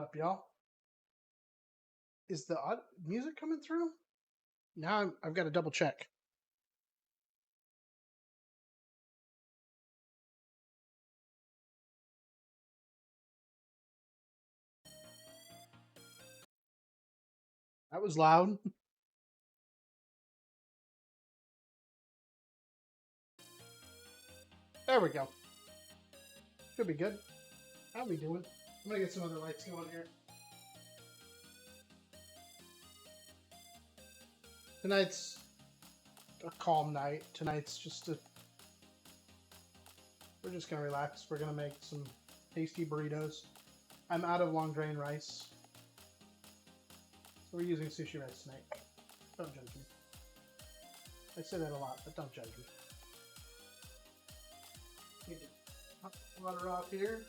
up, y'all? Is the music coming through? Now I've got to double check. That was loud. There we go. Should be good. How we doing? I'm gonna get some other lights going here. Tonight's a calm night. Tonight's just a... We're just gonna relax. We're gonna make some tasty burritos. I'm out of long grain rice. So we're using sushi rice tonight. Don't judge me. I say that a lot, but don't judge me. Need to pop the water off here.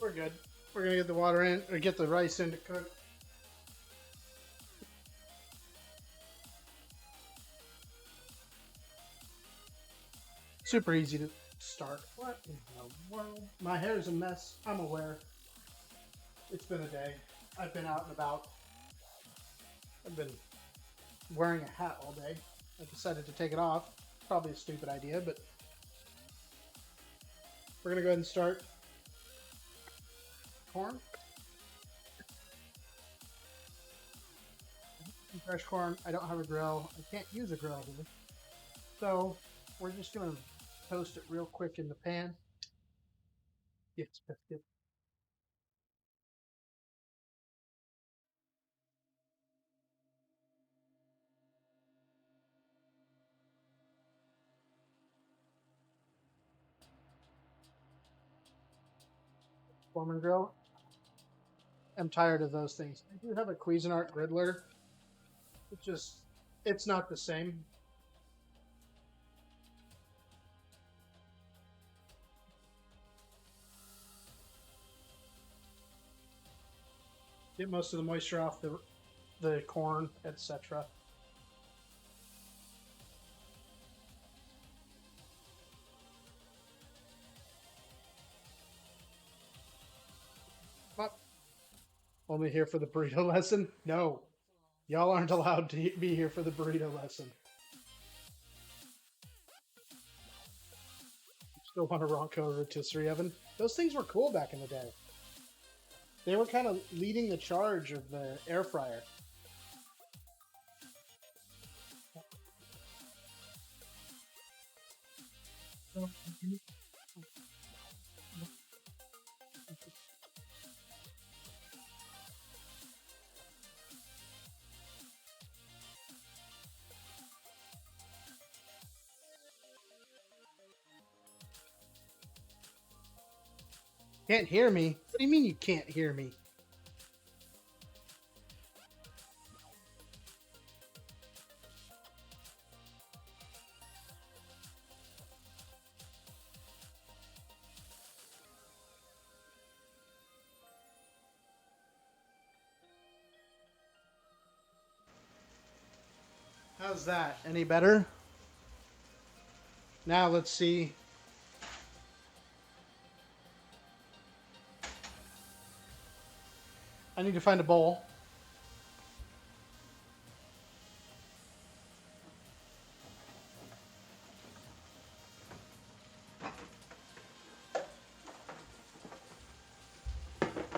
We're good. We're gonna get the water in, or get the rice in to cook. Super easy to start. What in the world? My hair's a mess. I'm aware. It's been a day. I've been out and about. I've been wearing a hat all day. I decided to take it off. Probably a stupid idea, but we're gonna go ahead and start. Corn. Some fresh corn. I don't have a grill. I can't use a grill here. So we're just gonna toast it real quick in the pan. Yes, biscuit. Foreman grill. I'm tired of those things. I do have a Cuisinart griddler. It's not the same. Get most of the moisture off the corn, etc. Only here for the burrito lesson? No. Y'all aren't allowed to be here for the burrito lesson. Still want a Ronco rotisserie oven? Those things were cool back in the day. They were kind of leading the charge of the air fryer. Can't hear me? What do you mean you can't hear me? How's that? Any better? Now let's see. I need to find a bowl.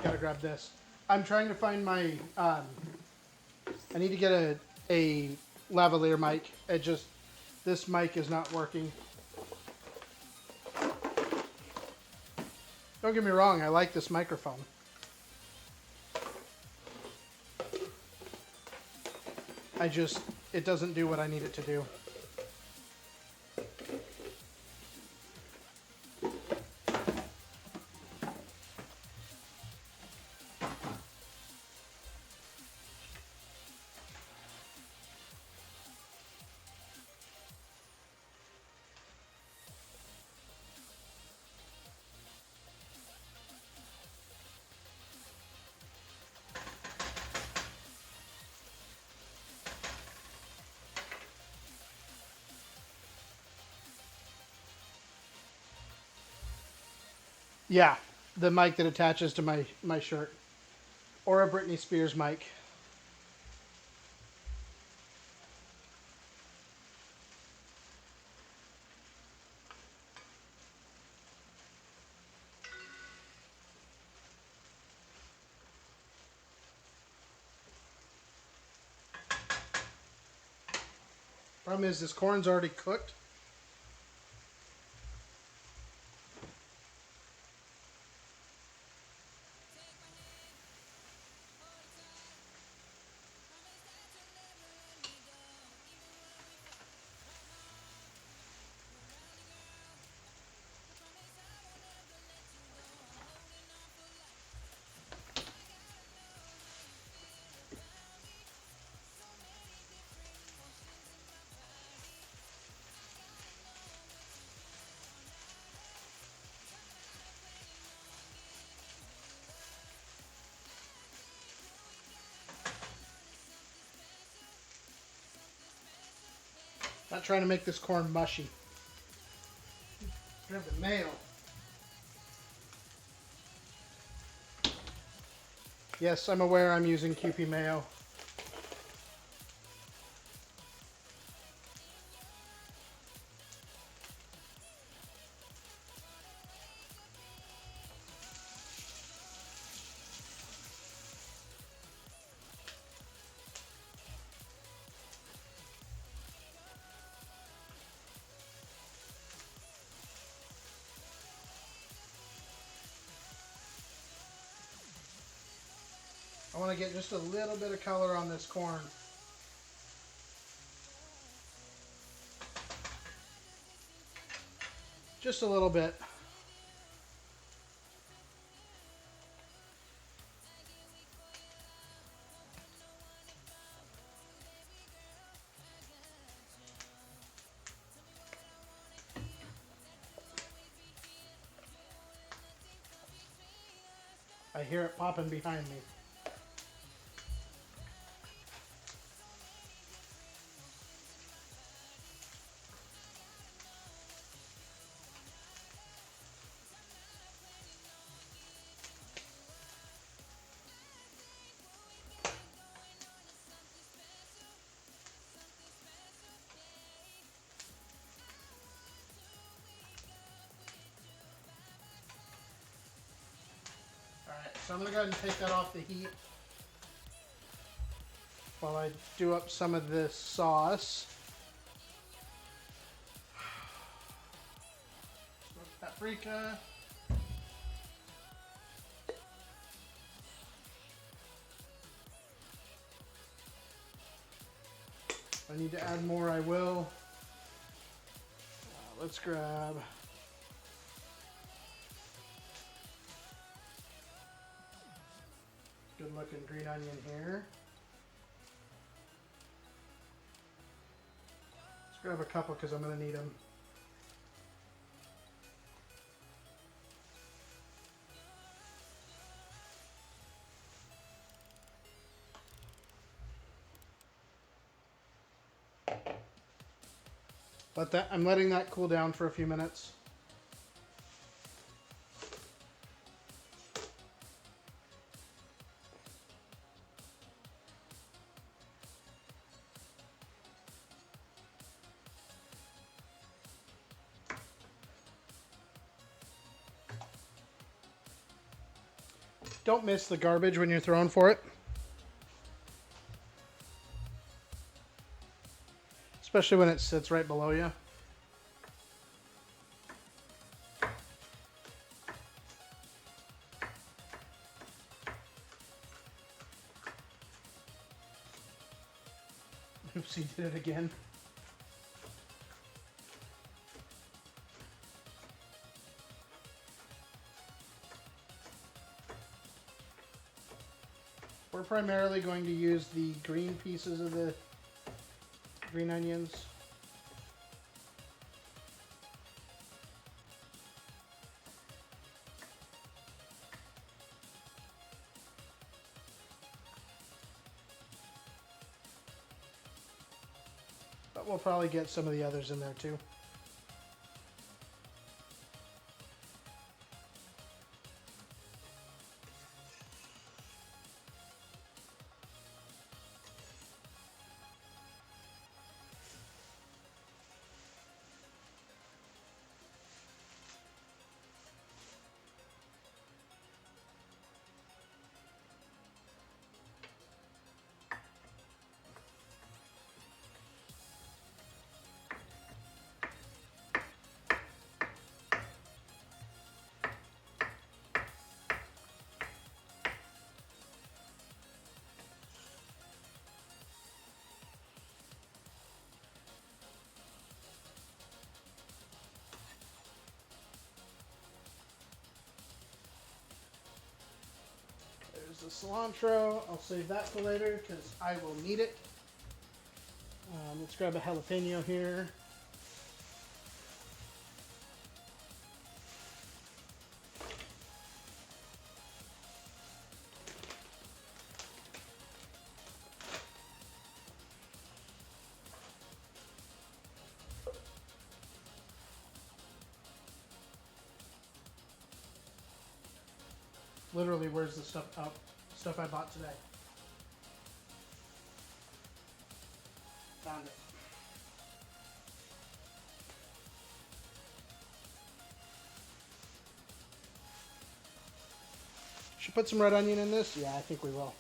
Gotta grab this. I'm trying to find my. I need to get a lavalier mic. This mic is not working. Don't get me wrong, I like this microphone. It doesn't do what I need it to do. Yeah, the mic that attaches to my shirt, or a Britney Spears mic. Problem is, this corn's already cooked. Not trying to make this corn mushy. Grab the mayo. Yes, I'm aware I'm using QP mayo. I want to get just a little bit of color on this corn. Just a little bit. I hear it popping behind me. Alright, so I'm going to go ahead and take that off the heat while I do up some of this sauce. Smoked paprika. If I need to add more, I will. Let's grab good looking green onion here. Let's grab a couple because I'm going to need them. I'm letting that cool down for a few minutes. Don't miss the garbage when you're throwing for it. Especially when it sits right below you. Oops, he did it again. We're primarily going to use the green pieces of the green onions. But we'll probably get some of the others in there too. the cilantro. I'll save that for later because I will need it. Let's grab a jalapeno here. Literally, where's the stuff up? Stuff I bought today. Found it. Should put some red onion in this? Yeah, I think we will.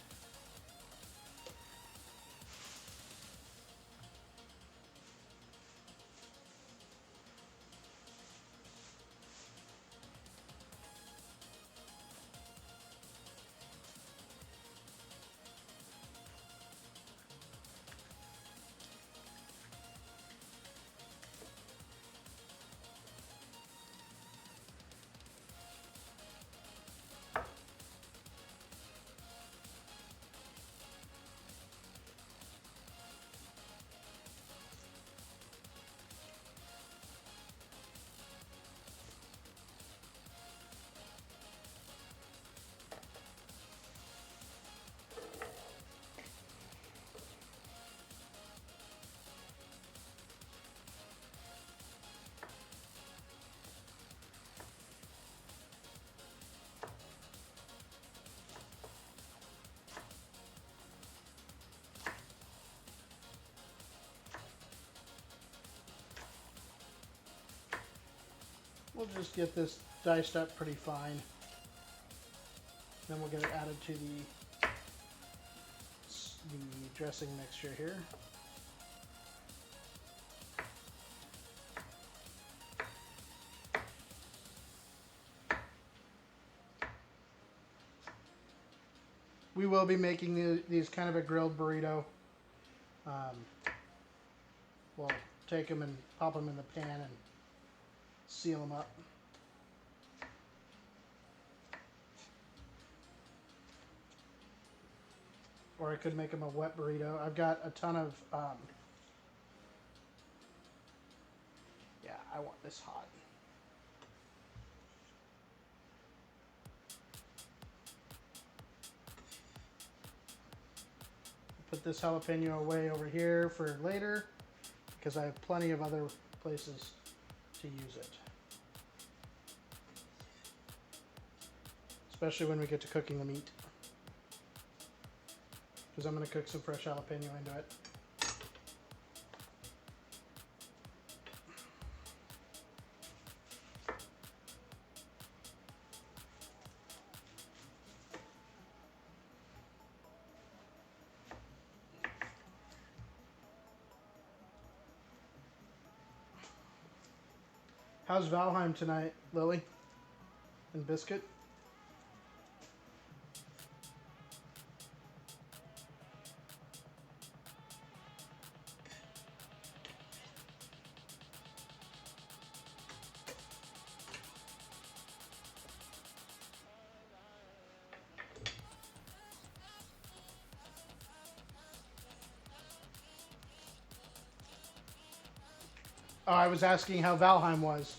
We'll just get this diced up pretty fine. Then we'll get it added to the dressing mixture here. We will be making these kind of a grilled burrito. We'll take them and pop them in the pan and seal them up. Or I could make them a wet burrito. I've got a ton of, yeah, I want this hot. Put this jalapeno away over here for later because I have plenty of other places to use it. Especially when we get to cooking the meat. Because I'm going to cook some fresh jalapeno into it. How's Valheim tonight, Lily? And Biscuit? Oh, I was asking how Valheim was.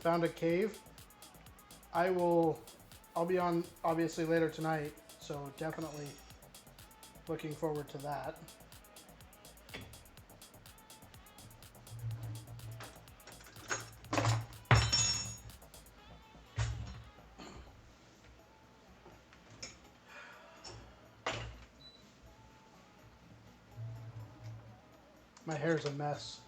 Found a cave. I'll be on obviously later tonight, so definitely looking forward to that. My hair's a mess.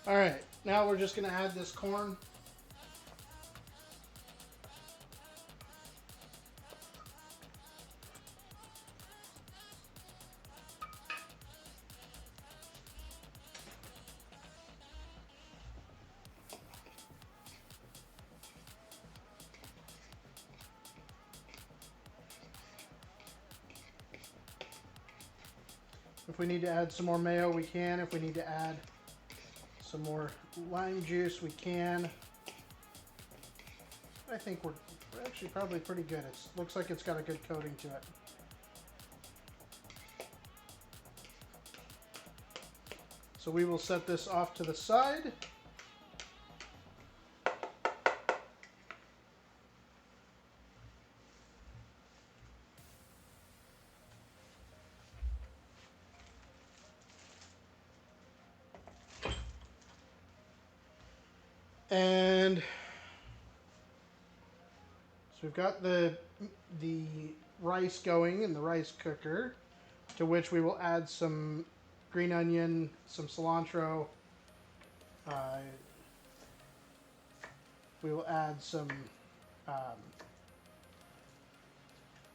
All right, now we're just gonna add this corn. If we need to add some more mayo, we can. If we need to add some more lime juice, we can. I think we're actually probably pretty good. It looks like it's got a good coating to it. So we will set this off to the side. And so we've got the rice going in the rice cooker, to which we will add some green onion, some cilantro. We will add some um,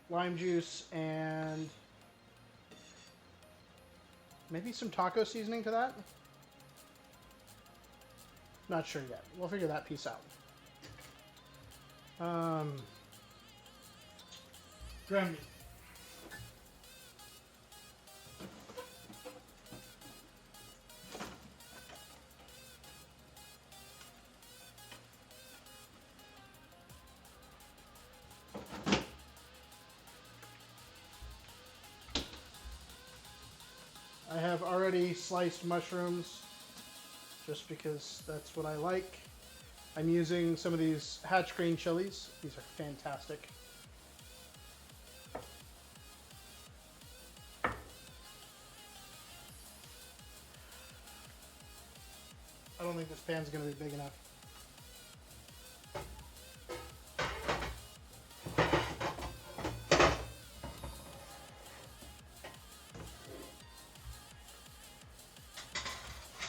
lime juice and maybe some taco seasoning to that. Not sure yet. We'll figure that piece out. Ground meat. I have already sliced mushrooms just because that's what I like. I'm using some of these Hatch green chilies. These are fantastic. I don't think this pan's going to be big enough.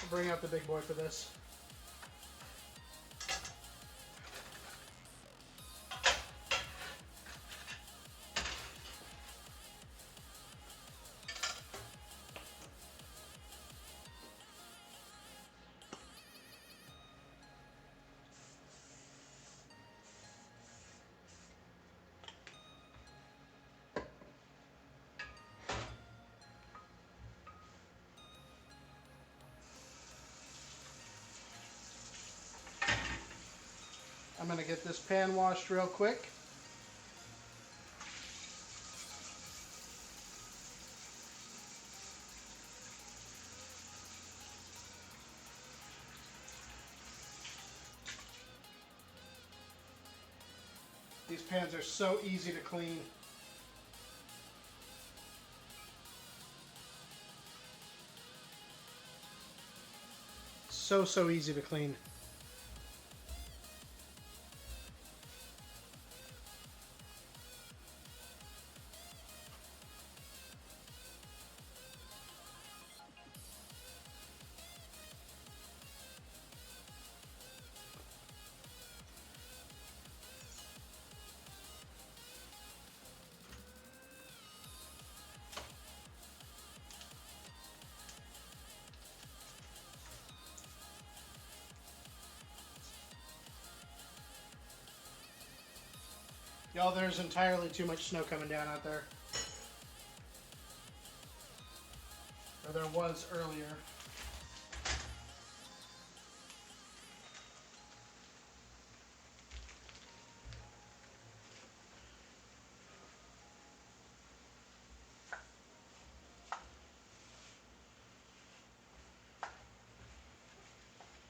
I'll bring out the big boy for this. I'm going to get this pan washed real quick. These pans are so easy to clean. So easy to clean. Y'all, there's entirely too much snow coming down out there. Or there was earlier.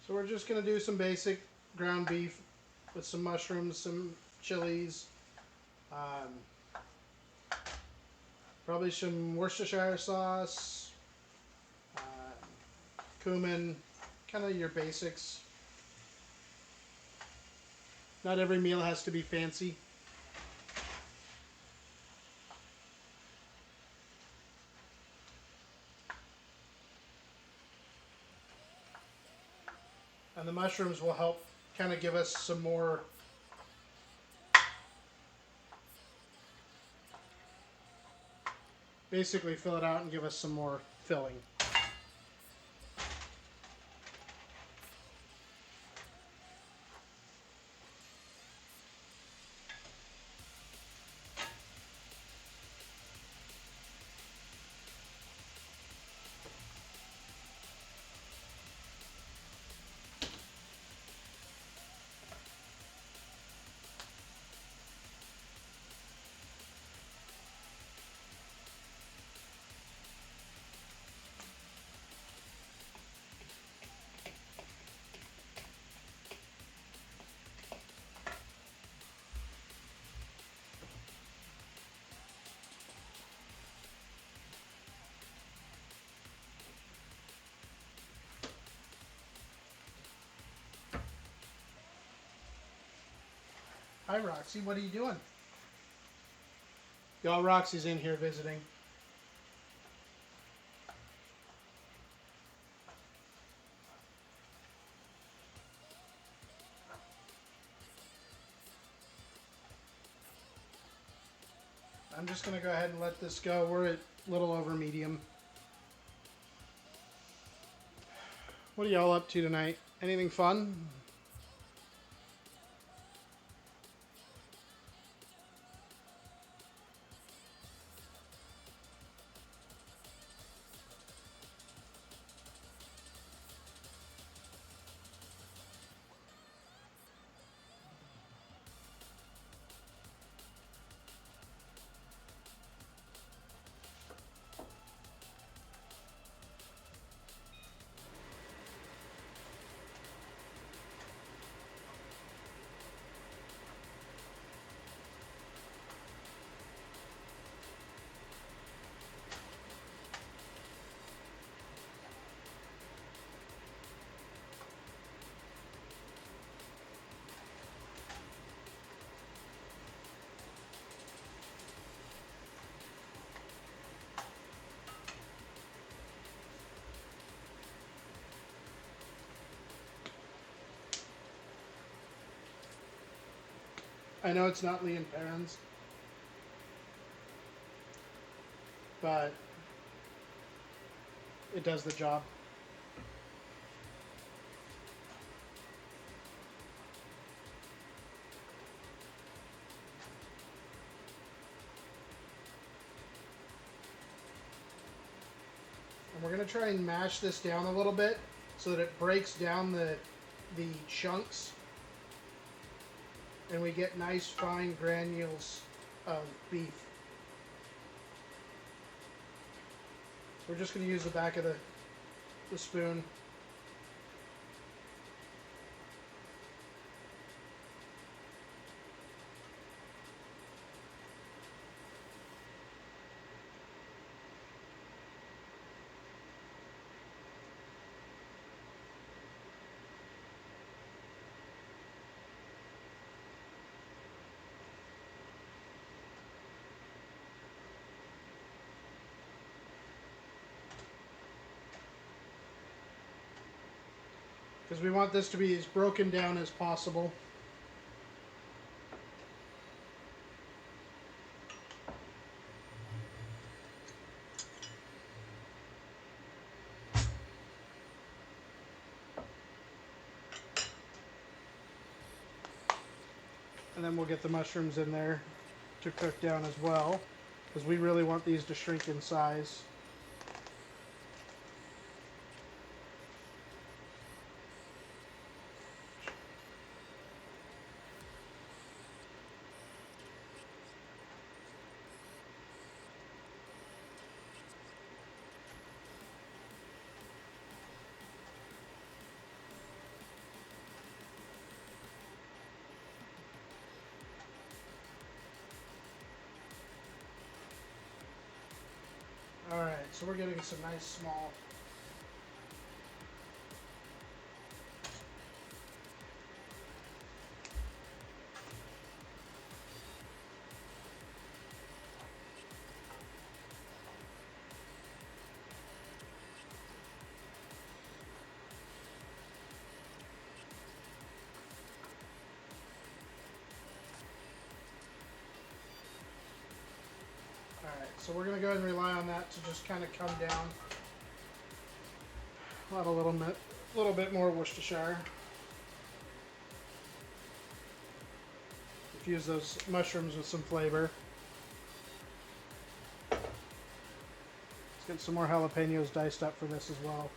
So we're just going to do some basic ground beef with some mushrooms, some chilies, probably some Worcestershire sauce, cumin, kind of your basics. Not every meal has to be fancy. And the mushrooms will help kind of give us some more basically fill it out and give us some more filling. Hi, Roxy. What are you doing? Y'all, Roxy's in here visiting. I'm just going to go ahead and let this go. We're at a little over medium. What are y'all up to tonight? Anything fun? I know it's not Lee and Perrins, but it does the job. And we're going to try and mash this down a little bit so that it breaks down the chunks and we get nice fine granules of beef. We're just going to use the back of the spoon. Because we want this to be as broken down as possible. And then we'll get the mushrooms in there to cook down as well, because we really want these to shrink in size. Alright, so we're getting some nice small. Alright, so we're going to go ahead and rely on that to just kind of come down. Add a little bit more Worcestershire. Infuse those mushrooms with some flavor. Let's get some more jalapenos diced up for this as well.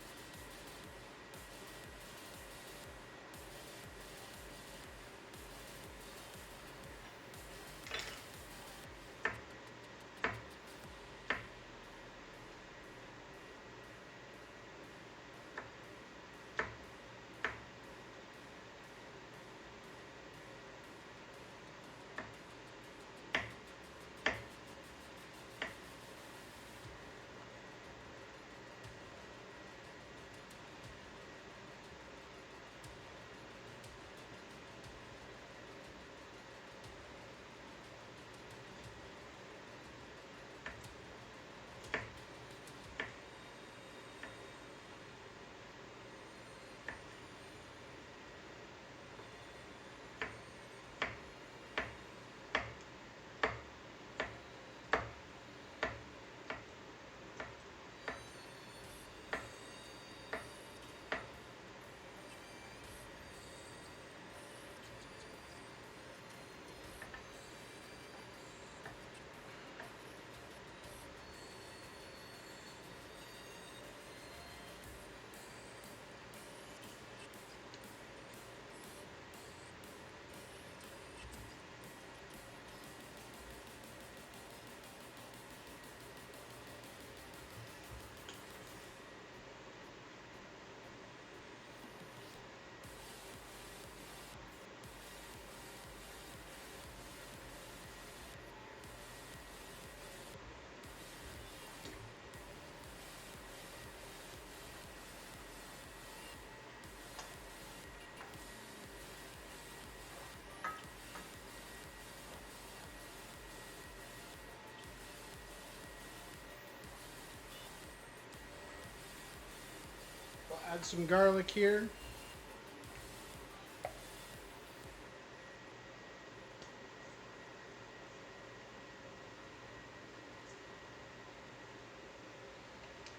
We'll add some garlic here.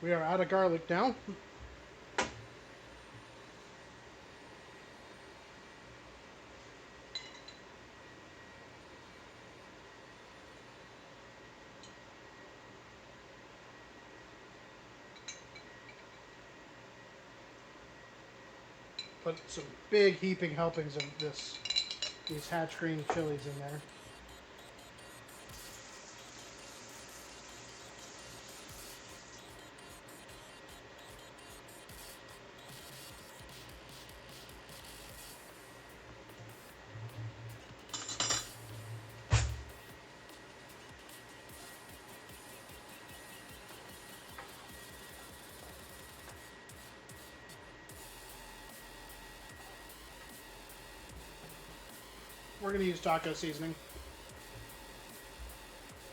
We are out of garlic now. Put some big heaping helpings of these hatch green chilies in there. We're going to use taco seasoning.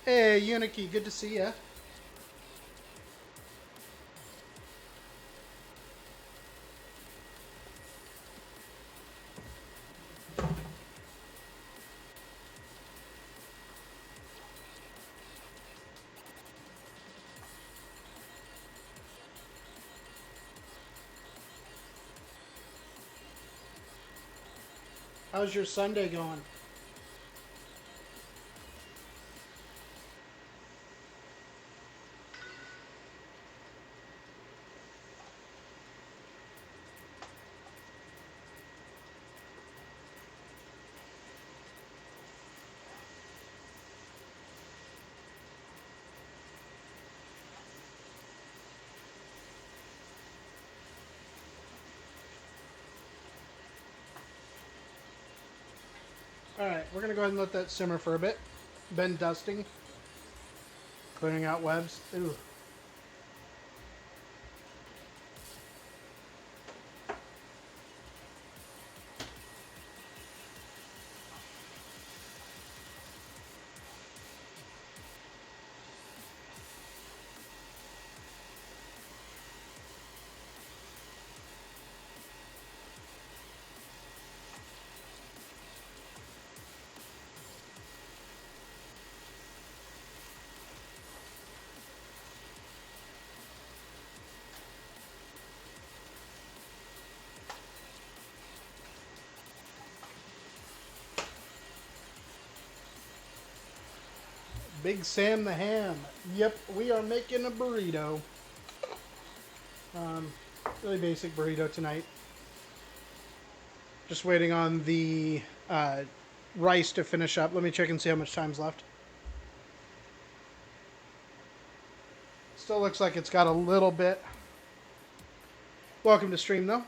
Hey, Uniki, good to see ya. How's your Sunday going? Alright, we're going to go ahead and let that simmer for a bit. Been dusting. Clearing out webs. Ooh. Big Sam the Ham. Yep, we are making a burrito. Um, really basic burrito tonight. Just waiting on the rice to finish up. Let me check and see how much time's left. Still looks like it's got a little bit. Welcome to stream, though.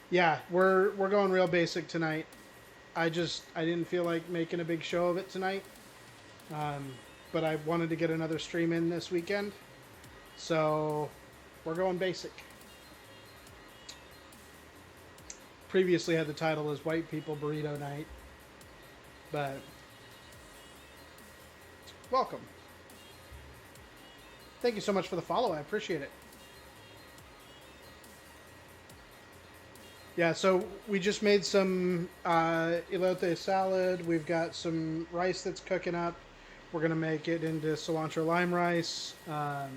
Yeah, we're going real basic tonight. I didn't feel like making a big show of it tonight, but I wanted to get another stream in this weekend, so we're going basic. Previously had the title as White People Burrito Night, but welcome. Thank you so much for the follow. I appreciate it. Yeah, so we just made some elote salad. We've got some rice that's cooking up. We're going to make it into cilantro lime rice. And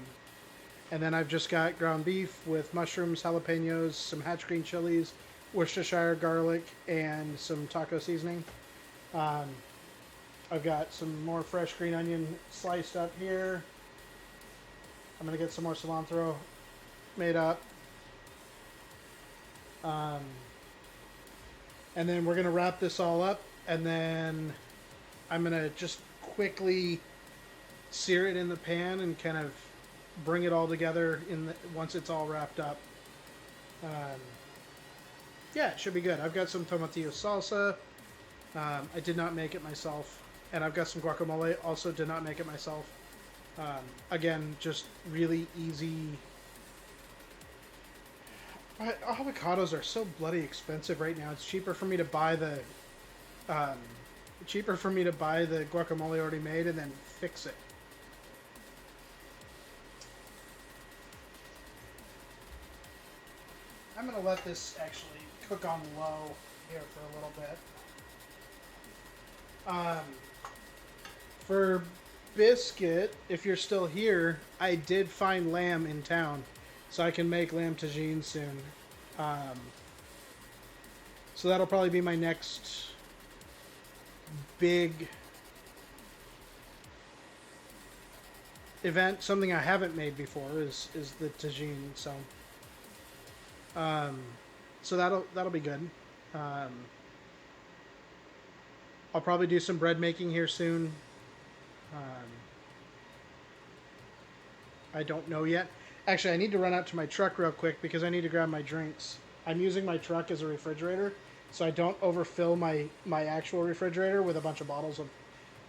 then I've just got ground beef with mushrooms, jalapenos, some hatch green chilies, Worcestershire garlic, and some taco seasoning. I've got some more fresh green onion sliced up here. I'm going to get some more cilantro made up. And then we're going to wrap this all up, and then I'm going to just quickly sear it in the pan and kind of bring it all together once it's all wrapped up. Yeah, it should be good. I've got some tomatillo salsa. I did not make it myself. And I've got some guacamole. Also did not make it myself. Again, just really easy. Avocados are so bloody expensive right now. It's cheaper for me to buy the guacamole already made and then fix it. I'm gonna let this actually cook on low here for a little bit. For Biscuit, if you're still here, I did find lamb in town. So I can make lamb tagine soon. So that'll probably be my next big event. Something I haven't made before is the tagine. So that'll be good. I'll probably do some bread making here soon. I don't know yet. Actually, I need to run out to my truck real quick because I need to grab my drinks. I'm using my truck as a refrigerator, so I don't overfill my actual refrigerator with a bunch of bottles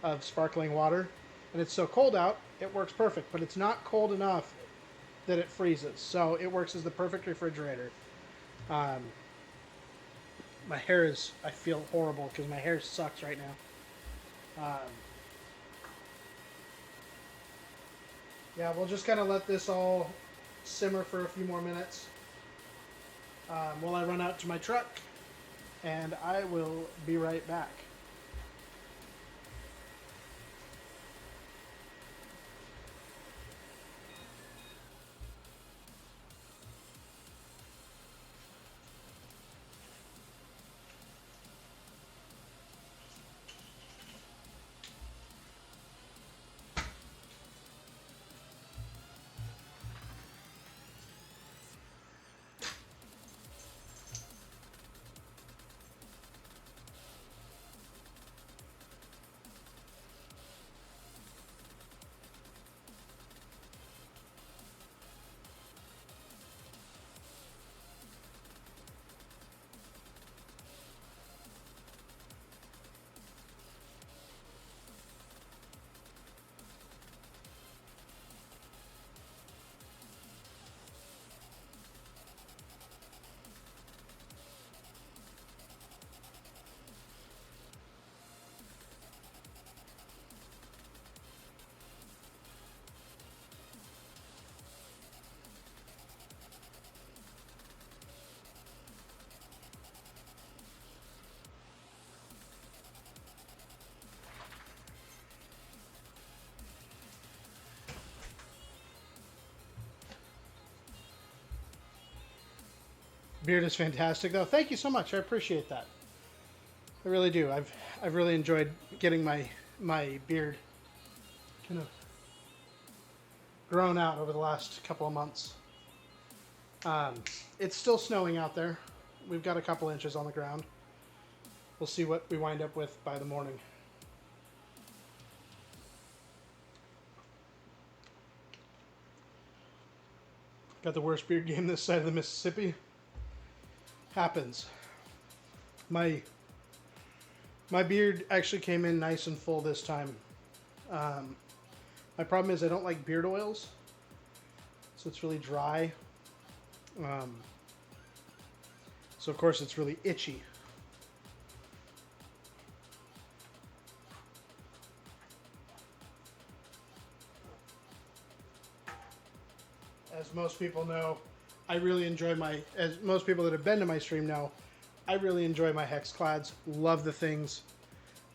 of sparkling water. And it's so cold out, it works perfect, but it's not cold enough that it freezes. So it works as the perfect refrigerator. My hair I feel horrible because my hair sucks right now. Yeah, we'll just kind of let this all simmer for a few more minutes while I run out to my truck, and I will be right back. Beard is fantastic, though. Thank you so much. I appreciate that. I really do. I've really enjoyed getting my beard kind of grown out over the last couple of months. Um, it's still snowing out there. We've got a couple inches on the ground. We'll see what we wind up with by the morning. Got the worst beard game this side of the Mississippi. Happens. My beard actually came in nice and full this time. My problem is I don't like beard oils, so it's really dry. So of course it's really itchy. As most people know, I really enjoy as most people that have been to my stream know, I really enjoy my Hex Clads. Love the things.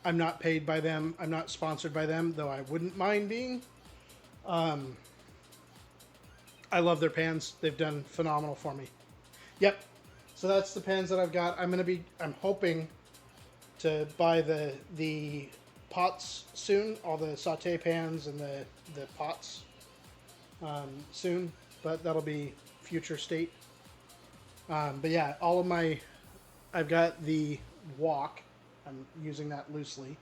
I'm not paid by them. I'm not sponsored by them, though I wouldn't mind being. I love their pans. They've done phenomenal for me. Yep. So that's the pans that I've got. I'm hoping to buy the pots soon. All the saute pans and the pots soon. But that'll be future state. But yeah, I've got the wok. I'm using that loosely.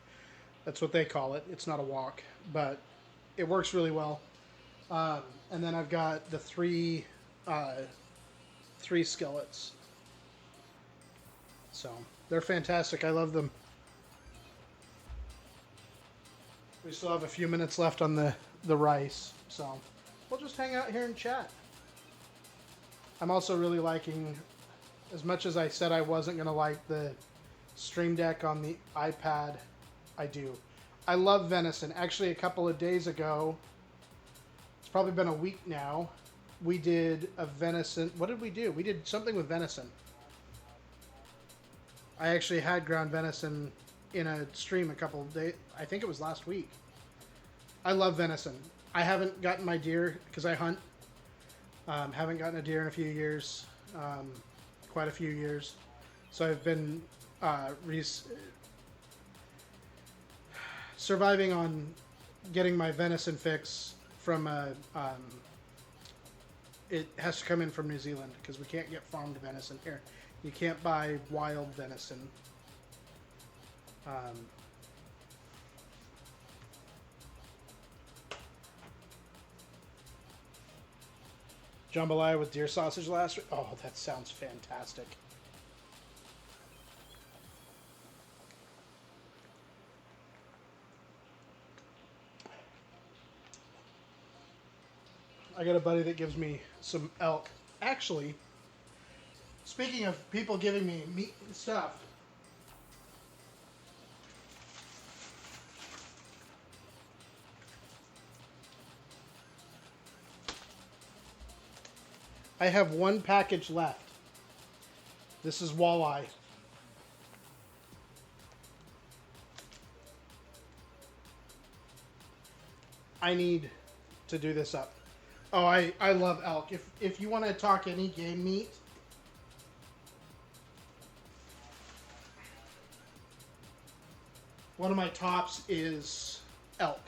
That's what they call it. It's not a wok, but it works really well. And then I've got the three skillets. So they're fantastic. I love them. We still have a few minutes left on the rice, so we'll just hang out here and chat. I'm also really liking, as much as I said I wasn't going to like the Stream Deck on the iPad, I do. I love venison. Actually, a couple of days ago, it's probably been a week now, we did a venison. What did we do? We did something with venison. I actually had ground venison in a stream a couple of days. I think it was last week. I love venison. I haven't gotten my deer because I hunt. Haven't gotten a deer in a few years. Quite a few years. So I've been surviving on getting my venison fix from it has to come in from New Zealand because we can't get farmed venison here. You can't buy wild venison. Jambalaya with deer sausage last week. Oh, that sounds fantastic. I got a buddy that gives me some elk. Actually, speaking of people giving me meat and stuff, I have one package left. This is walleye. I need to do this up. Oh, I love elk. If you want to talk any game meat, one of my tops is elk.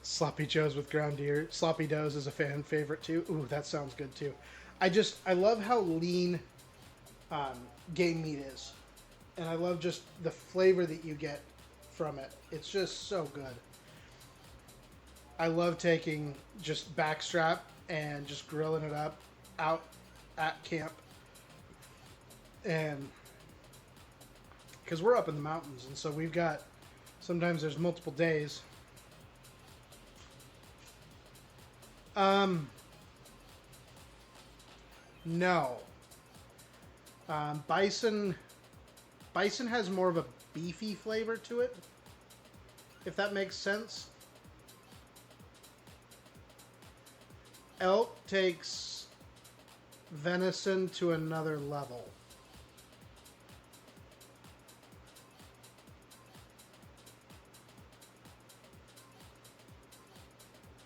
Sloppy Joes with ground deer. Sloppy Doughs is a fan favorite too. Ooh, that sounds good too. I love how lean game meat is. And I love just the flavor that you get from it. It's just so good. I love taking just backstrap and just grilling it up out at camp. And because we're up in the mountains, and so we've got, sometimes there's multiple days. No. Bison has more of a beefy flavor to it, if that makes sense. Elk takes venison to another level.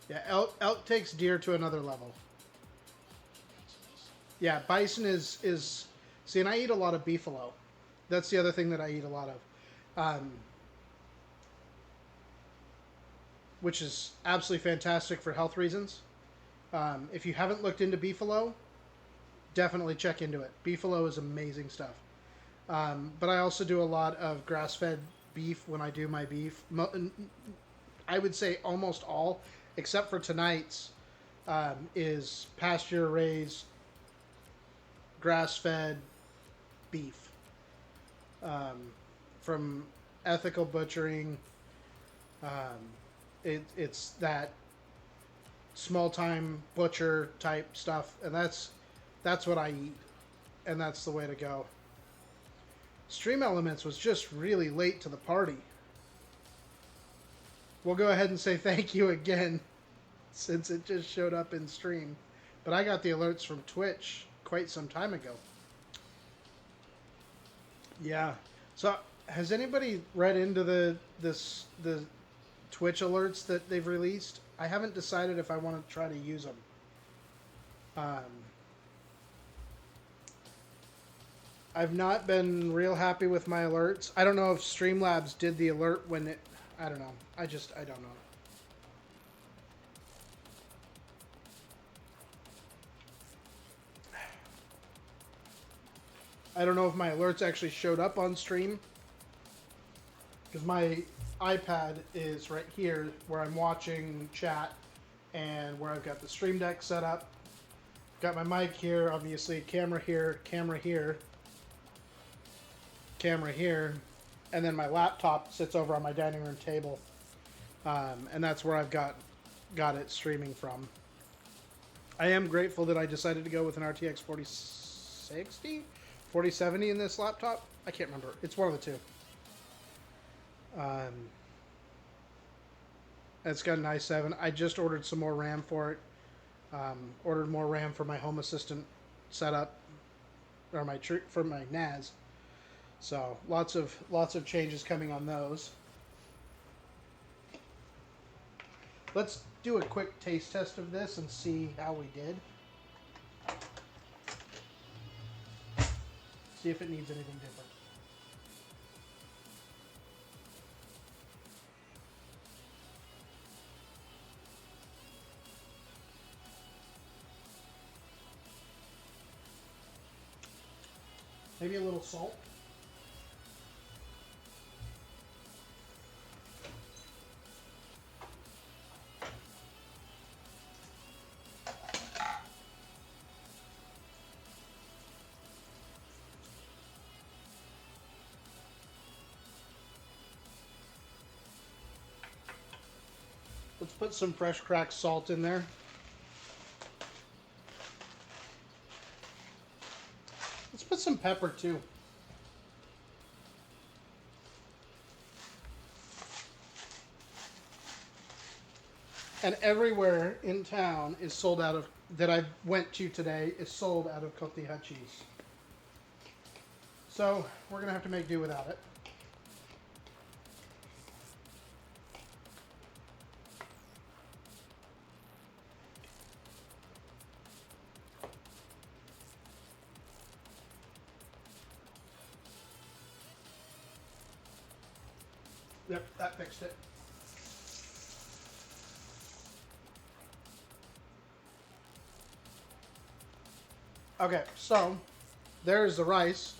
Yeah, elk takes deer to another level. Yeah, bison is. See, and I eat a lot of beefalo. That's the other thing that I eat a lot of, which is absolutely fantastic for health reasons. If you haven't looked into beefalo, definitely check into it. Beefalo is amazing stuff. But I also do a lot of grass-fed beef when I do my beef. I would say almost all, except for tonight's, is pasture-raised, grass-fed beef from ethical butchering. Um, it's that small-time butcher type stuff, and that's what I eat, and that's the way to go. Stream Elements was just really late to the party. We'll go ahead and say thank you again, since it just showed up in stream. But I got the alerts from Twitch quite some time ago. Yeah. So has anybody read into the Twitch alerts that they've released? I haven't decided if I want to try to use them. I've not been real happy with my alerts. I don't know if Streamlabs did the alert when it... I don't know. I don't know. I don't know if my alerts actually showed up on stream. Because my iPad is right here where I'm watching chat and where I've got the Stream Deck set up. Got my mic here, obviously, camera here, camera here, camera here, and then my laptop sits over on my dining room table. And that's where I've got it streaming from. I am grateful that I decided to go with an RTX 4060? 4070 in this laptop? I can't remember. It's one of the two. It's got an i7. I just ordered some more RAM for it. Ordered more RAM for my Home Assistant setup, or for my NAS. So lots of changes coming on those. Let's do a quick taste test of this and see how we did. See if it needs anything different. Maybe a little salt. Let's put some fresh cracked salt in there. Let's put some pepper too. And everywhere in town is sold out of, that I went to today, is sold out of cotija cheese. So we're going to have to make do without it. Yep, that fixed it. Okay, so there's the rice.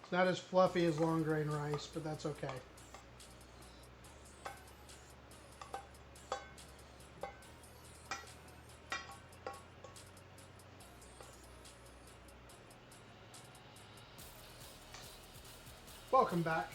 It's not as fluffy as long grain rice, but that's okay. Welcome back.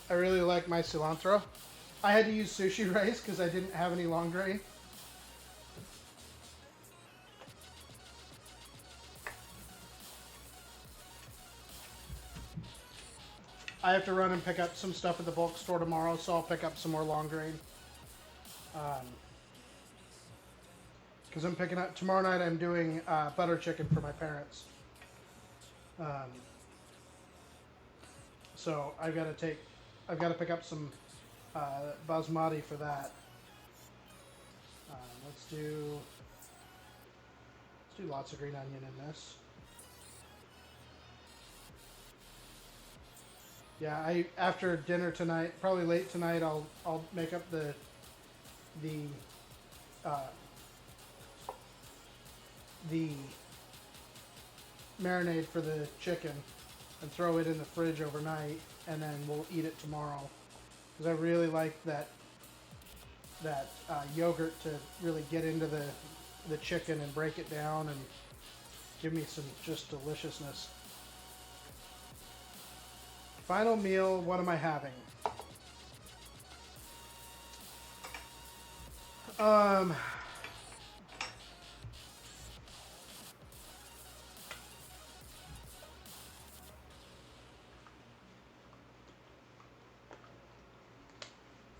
I really like my cilantro. I had to use sushi rice because I didn't have any long grain. I have to run and pick up some stuff at the bulk store tomorrow, so I'll pick up some more long grain. Because I'm picking up tomorrow night. I'm doing butter chicken for my parents. So I've got to pick up some basmati for that. Let's do lots of green onion in this. Yeah, after dinner tonight, probably late tonight, I'll make up the uh, the marinade for the chicken and throw it in the fridge overnight, and then we'll eat it tomorrow. Because I really like that yogurt to really get into the chicken and break it down and give me some just deliciousness. Final meal, what am I having?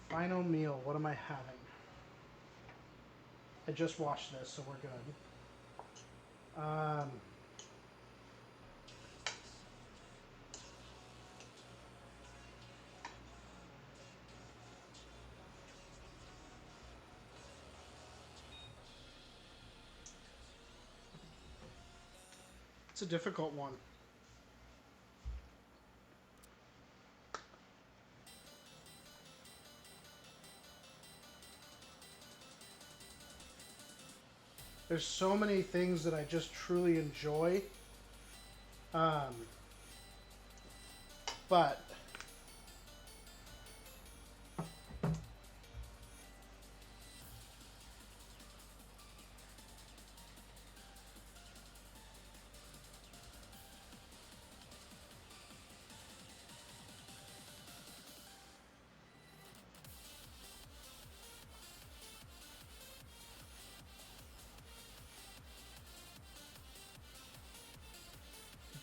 Final meal, what am I having? I just washed this, so we're good. It's a difficult one. There's so many things that I just truly enjoy. But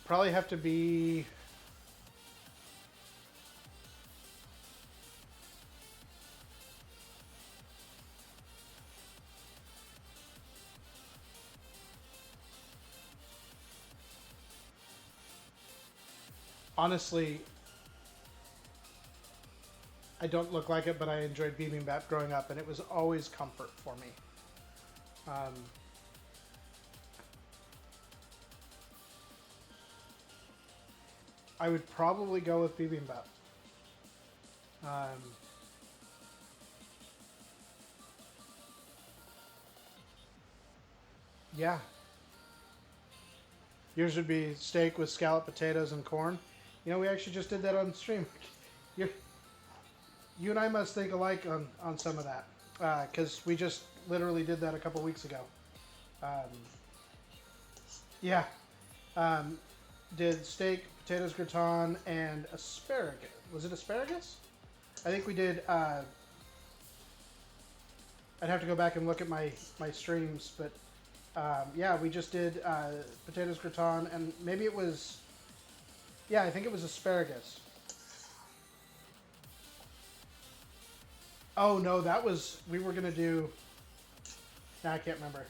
probably have to be honestly, I don't look like it, but I enjoyed bibimbap growing up, and it was always comfort for me. I would probably go with bibimbap. Yeah. Yours would be steak with scalloped potatoes and corn. You know, we actually just did that on stream. you you and I must think alike on some of that. Because we just literally did that a couple weeks ago. Yeah. Did steak, potatoes gratin, and asparagus. Was it asparagus? I think we did. I'd have to go back and look at my streams, but yeah, we just did potatoes gratin, and maybe it was. Yeah, I think it was asparagus. Oh no, that was we were gonna do. Nah, I can't remember.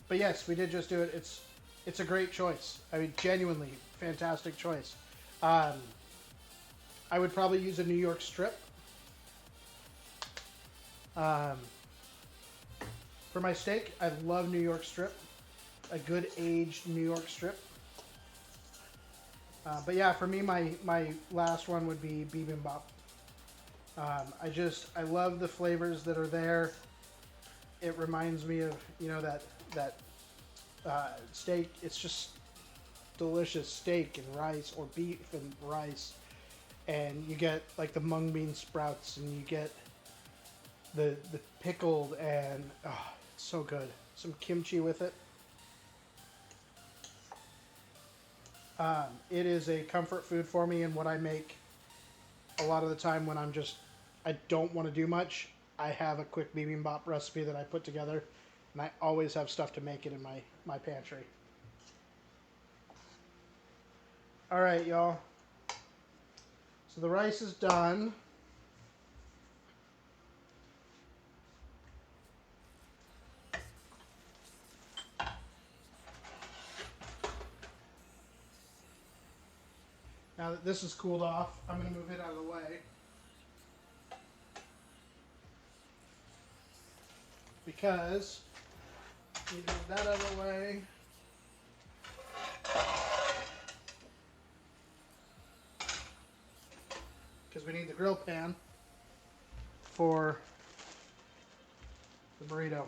But yes, we did just do it. It's a great choice. I mean, genuinely fantastic choice. I would probably use a New York strip. For my steak, I love New York strip. A good aged New York strip. But yeah, for me, my last one would be bibimbap. I love the flavors that are there. It reminds me of, you know, that steak. It's just, delicious steak and rice, or beef and rice, and you get like the mung bean sprouts, and you get the pickled, and oh, it's so good. Some kimchi with it. It is a comfort food for me, and what I make a lot of the time when I don't want to do much, I have a quick bibimbap recipe that I put together, and I always have stuff to make it in my pantry. All right, y'all. So the rice is done. Now that this is cooled off, I'm going to move it out of the way. Because you move that out of the way. Because we need the grill pan for the burrito.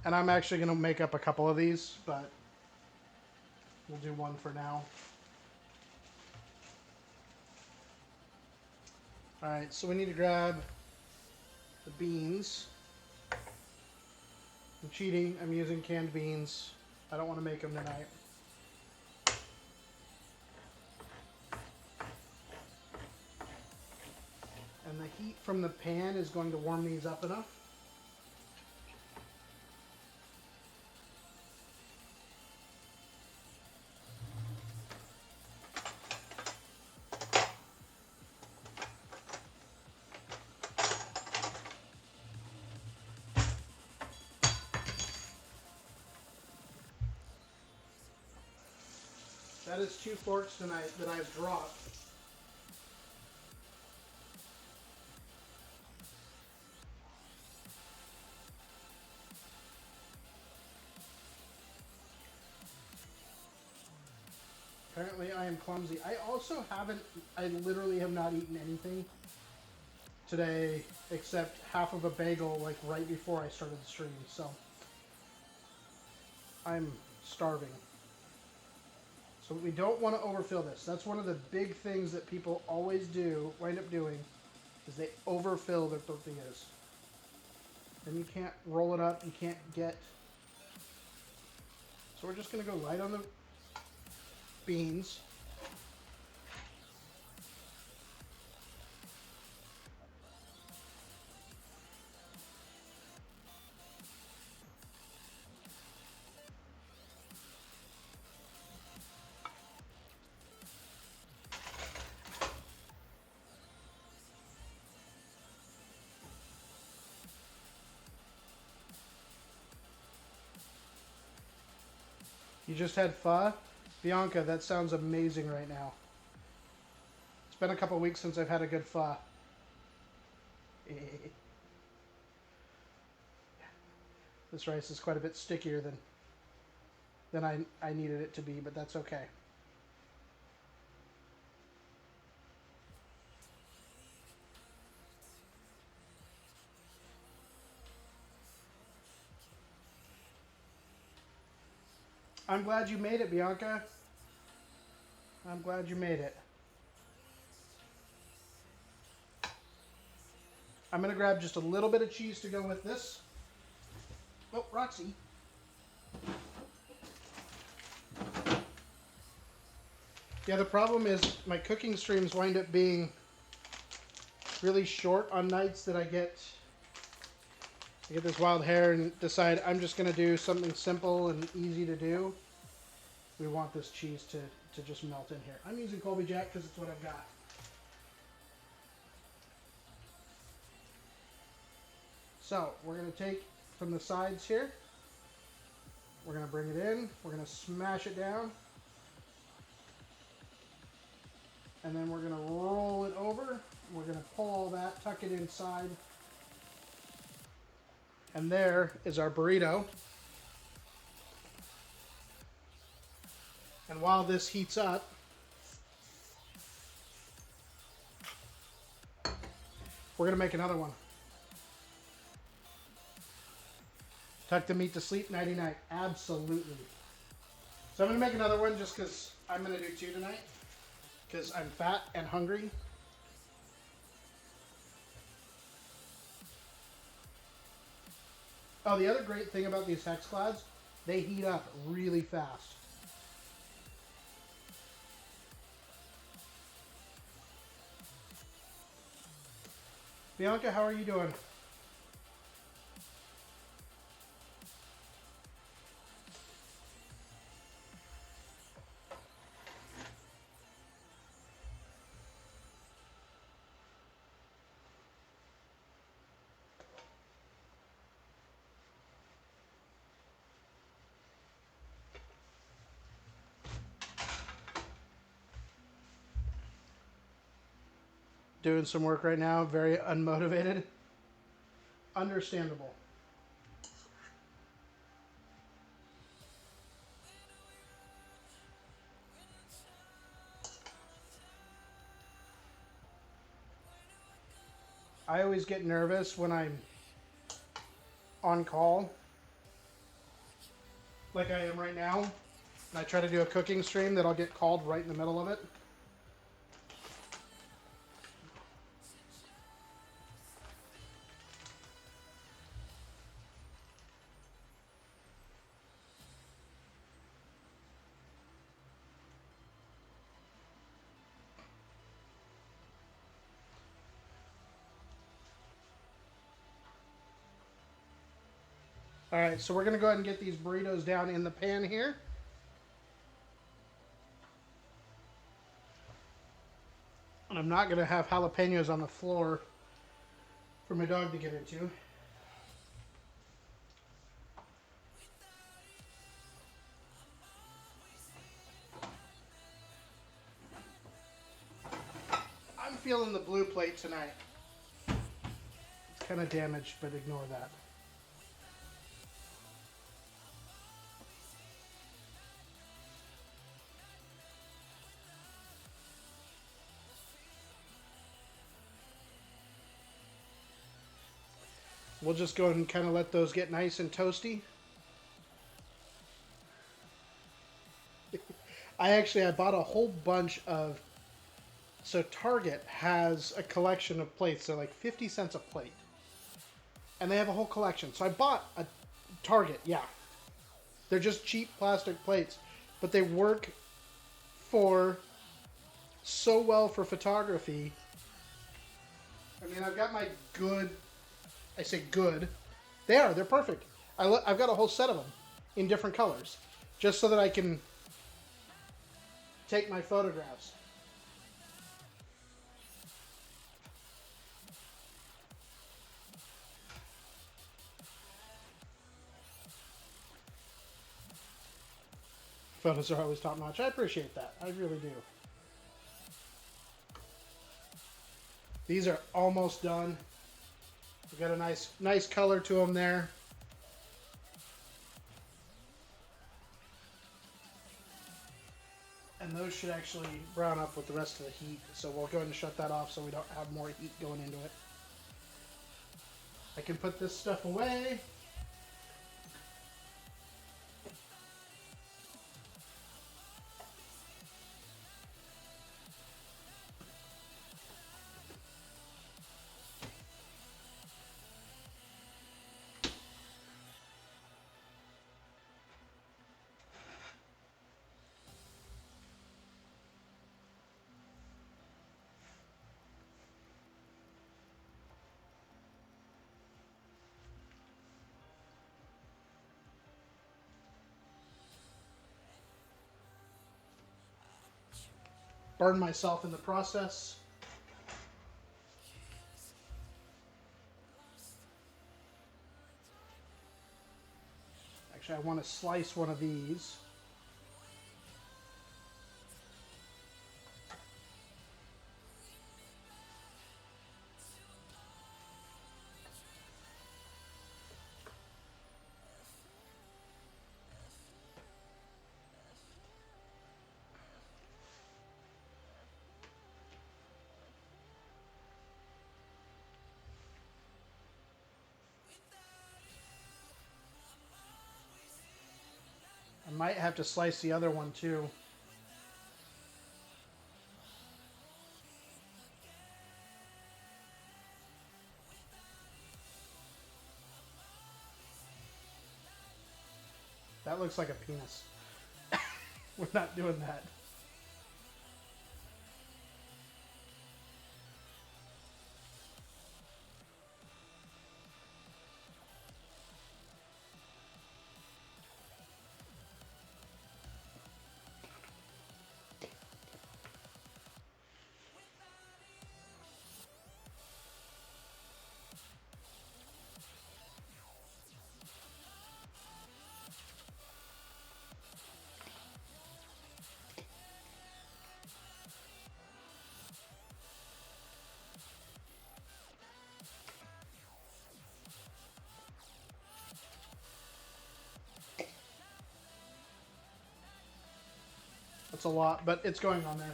And I'm actually going to make up a couple of these, but we'll do one for now. Alright, so we need to grab the beans. I'm cheating. I'm using canned beans. I don't want to make them tonight. And the heat from the pan is going to warm these up enough. That is 2 forks tonight that I've dropped. Apparently I am clumsy. I literally have not eaten anything today except half of a bagel like right before I started the stream, so I'm starving. So we don't want to overfill this. That's one of the big things that people always wind up doing, is they overfill their tortillas. Then you can't roll it up, you can't get... So we're just going to go right on the beans. You just had pho? Bianca, that sounds amazing right now. It's been a couple weeks since I've had a good pho. This rice is quite a bit stickier than I needed it to be, but that's okay. I'm glad you made it, Bianca. I'm glad you made it. I'm going to grab just a little bit of cheese to go with this. Oh, Roxy. Yeah, the problem is my cooking streams wind up being really short on nights that I get this wild hair and decide I'm just going to do something simple and easy to do. We want this cheese to just melt in here. I'm using Colby Jack because it's what I've got. So we're going to take from the sides here. We're going to bring it in. We're going to smash it down. And then we're going to roll it over. We're going to pull all that, tuck it inside. And there is our burrito. And while this heats up, We're going to make another one. Tuck the meat to sleep, nighty night. Absolutely. So I'm going to make another one just because I'm going to do 2 tonight. Because I'm fat and hungry. Oh, the other great thing about these hex clads, they heat up really fast. Bianca, how are you doing? Doing some work right now, very unmotivated. Understandable. I always get nervous when I'm on call, like I am right now, and I try to do a cooking stream that I'll get called right in the middle of it. All right, so we're going to go ahead and get these burritos down in the pan here. And I'm not going to have jalapenos on the floor for my dog to get into. I'm feeling the blue plate tonight. It's kind of damaged, but ignore that. We'll just go and kind of let those get nice and toasty. I bought a whole bunch of... So Target has a collection of plates. They're like 50 cents a plate. And they have a whole collection. So I bought a Target, yeah. They're just cheap plastic plates. But they work so well for photography. I mean, I've got my good... I say good. They're perfect. I've got a whole set of them in different colors. Just so that I can take my photographs. Photos are always top notch. I appreciate that. I really do. These are almost done. We've got a nice color to them there. And those should actually brown up with the rest of the heat. So we'll go ahead and shut that off so we don't have more heat going into it. I can put this stuff away. Burn myself in the process. Actually, I want to slice one of these. might have to slice the other one too. That looks like a penis. We're not doing that. That's a lot, but it's going on there.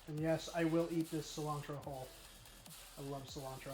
And yes, I will eat this cilantro whole. I love cilantro.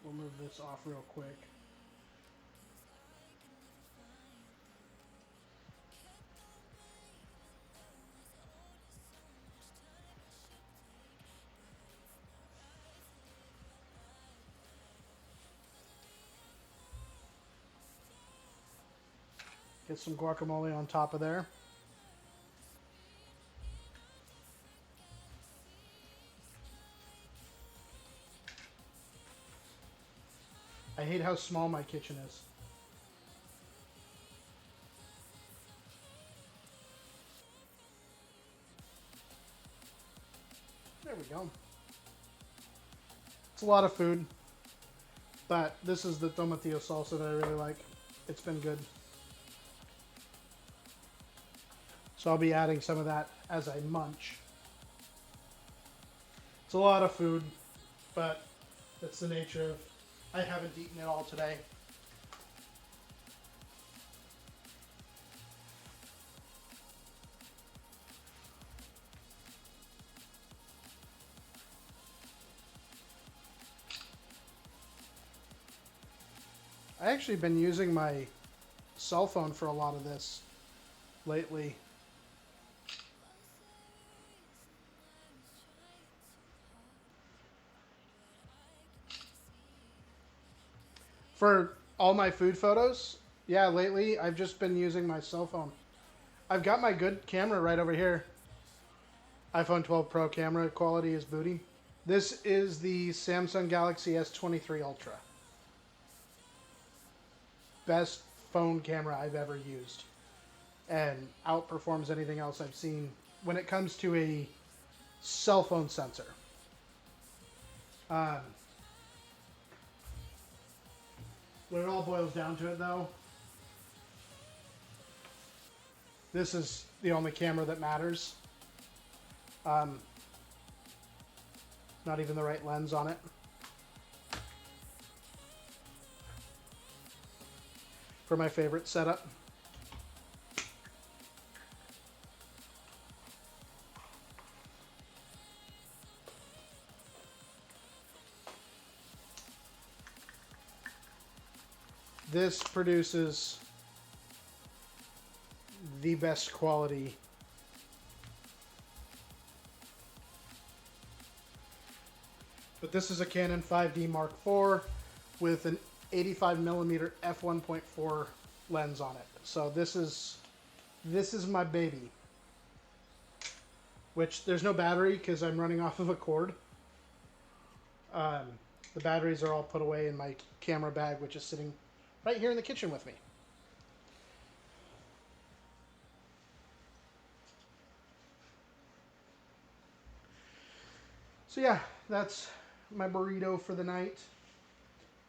We'll move this off real quick. Get some guacamole on top of there. I hate how small my kitchen is. There we go. It's a lot of food, but this is the tomatillo salsa that I really like. It's been good. So I'll be adding some of that as I munch. It's a lot of food, but that's the nature of... I haven't eaten it all today. I actually been using my cell phone for a lot of this lately. For all my food photos, yeah, lately I've just been using my cell phone. I've got my good camera right over here. iPhone 12 Pro camera quality is booty. This is the Samsung Galaxy S23 Ultra. Best phone camera I've ever used. And outperforms anything else I've seen when it comes to a cell phone sensor. When it all boils down to it, though, this is the only camera that matters. Not even the right lens on it. For my favorite setup. This produces the best quality . But but this is a Canon 5D Mark IV with an 85mm f1.4 lens on it. So this is my baby. Which there's no battery because I'm running off of a cord. The batteries are all put away in my camera bag, which is sitting right here in the kitchen with me. So yeah, that's my burrito for the night.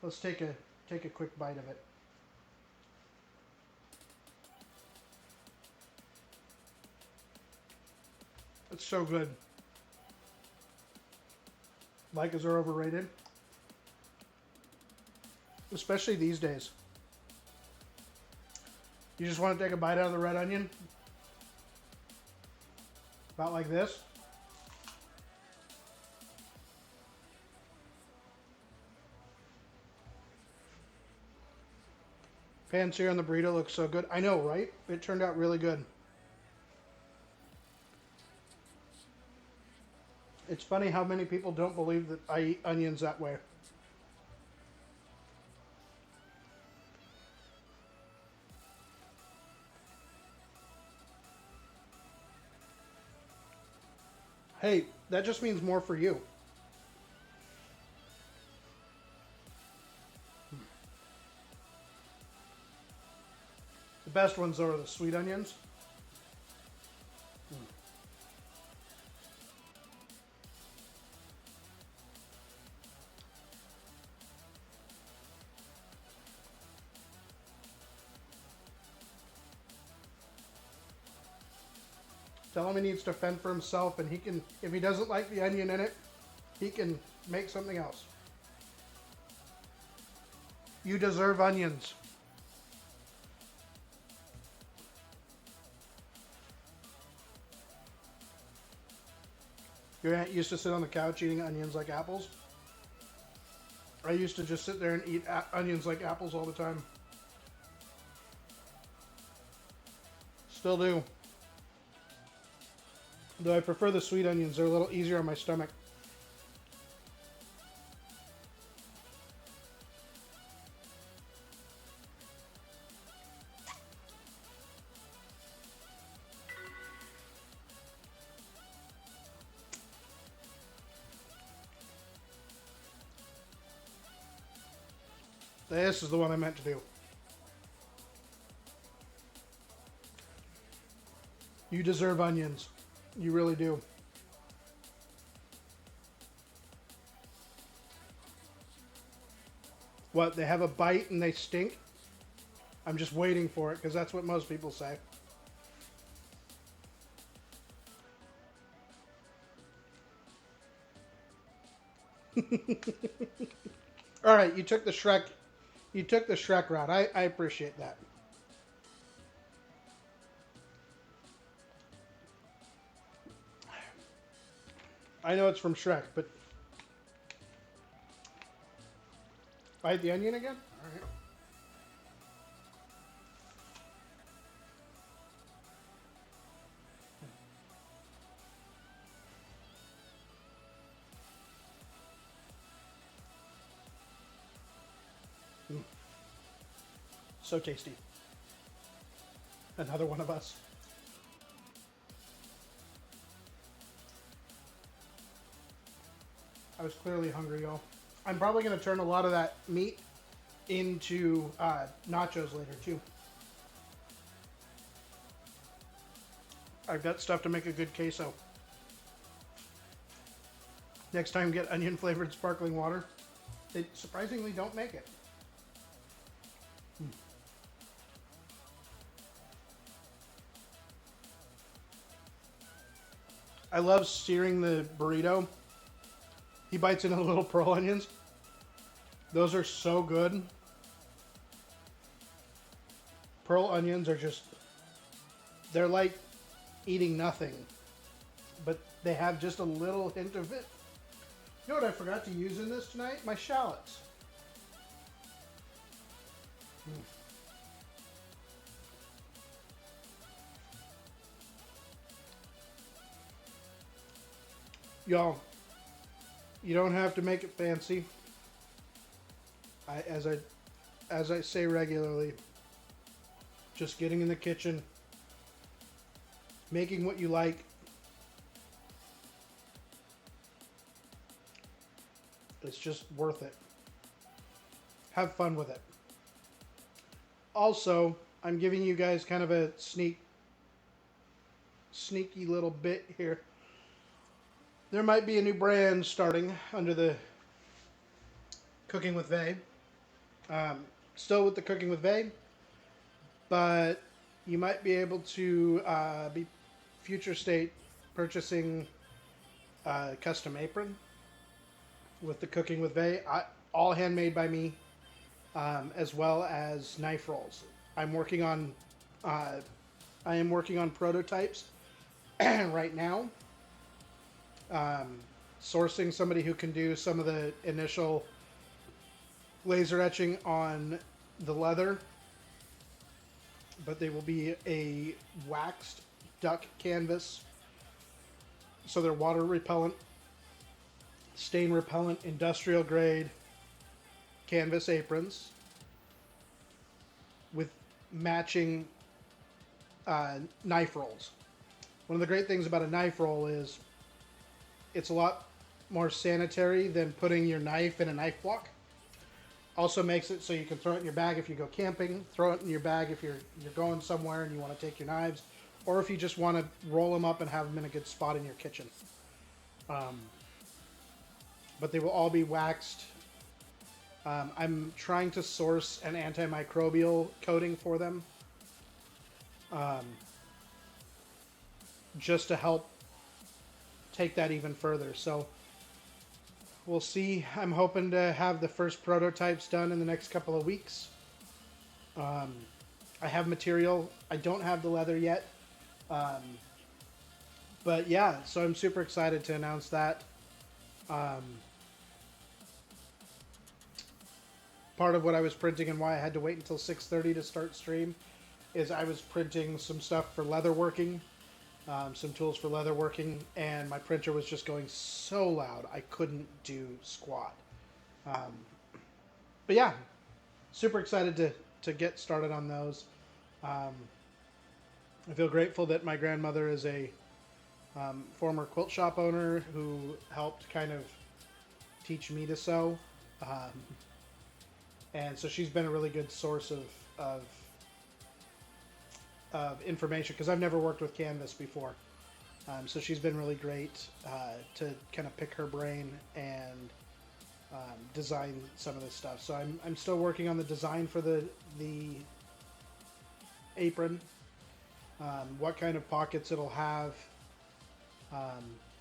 Let's take a quick bite of it. It's so good. Lycas are overrated. Especially these days. You just want to take a bite out of the red onion. About like this. Pan sear on the burrito looks so good. I know, right? It turned out really good. It's funny how many people don't believe that I eat onions that way. Hey, that just means more for you. The best ones though are the sweet onions. Tell him he needs to fend for himself, and he can, if he doesn't like the onion in it, he can make something else. You deserve onions. Your aunt used to sit on the couch eating onions like apples. I used to just sit there and eat onions like apples all the time. Still do. Though I prefer the sweet onions. They're a little easier on my stomach. This is the one I meant to do. You deserve onions. You really do. What, they have a bite and they stink? I'm just waiting for it because that's what most people say. All right, you took the Shrek route. I appreciate that. I know it's from Shrek, but bite the onion again? All right. So tasty. Another one of us. I was clearly hungry, y'all. I'm probably going to turn a lot of that meat into nachos later, too. I've got stuff to make a good queso. Next time, get onion-flavored sparkling water. They surprisingly don't make it. I love searing the burrito. He bites into little pearl onions. Those are so good. Pearl onions are just, they're like eating nothing. But they have just a little hint of it. You know what I forgot to use in this tonight? My shallots. Y'all, You don't have to make it fancy. As I say regularly, just getting in the kitchen, making what you like. It's just worth it. Have fun with it. Also, I'm giving you guys kind of a sneaky little bit here. There might be a new brand starting under the Cooking with Vay. Still with the Cooking with Vay, but you might be able to be future state purchasing a custom apron with the Cooking with Vay, all handmade by me, as well as knife rolls. I'm working on I am working on prototypes right now. Sourcing somebody who can do some of the initial laser etching on the leather, but they will be a waxed duck canvas, so they're water repellent, stain repellent, industrial grade canvas aprons with matching knife rolls. One of the great things about a knife roll is it's a lot more sanitary than putting your knife in a knife block. Also makes it so you can throw it in your bag if you go camping, throw it in your bag if you're going somewhere and you want to take your knives, or if you just want to roll them up and have them in a good spot in your kitchen. But they will all be waxed. I'm trying to source an antimicrobial coating for them, just to help take that even further. So we'll see. I'm hoping to have the first prototypes done in the next couple of weeks. I have material. I don't have the leather yet. But yeah, so I'm super excited to announce that. Part of what I was printing and why I had to wait until 6:30 to start stream is I was printing some stuff for leatherworking, some tools for leatherworking, and my printer was just going so loud I couldn't do squat. But yeah, super excited to get started on those. I feel grateful that my grandmother is a former quilt shop owner who helped kind of teach me to sew. And so she's been a really good source of information, because I've never worked with canvas before. So she's been really great to kind of pick her brain and design some of this stuff. So I'm still working on the design for the apron, what kind of pockets it'll have.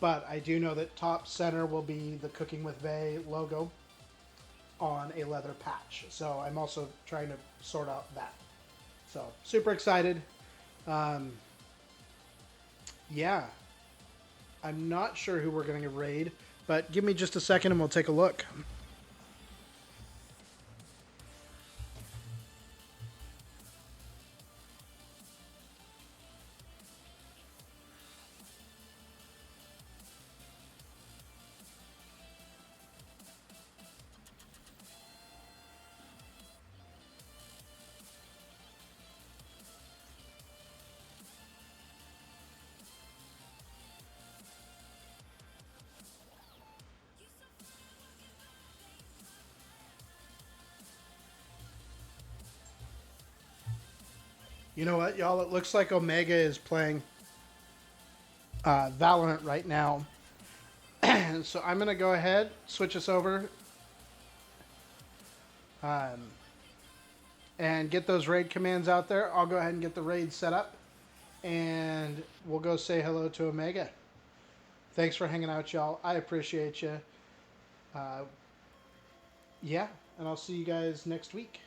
But I do know that top center will be the Cooking with Vay logo on a leather patch. So I'm also trying to sort out that. So super excited. Yeah. I'm not sure who we're going to raid, but give me just a second and we'll take a look. You know what, y'all? It looks like Omega is playing Valorant right now. So I'm going to go ahead, switch us over, and get those raid commands out there. I'll go ahead and get the raid set up, and we'll go say hello to Omega. Thanks for hanging out, y'all. I appreciate you. Yeah, and I'll see you guys next week.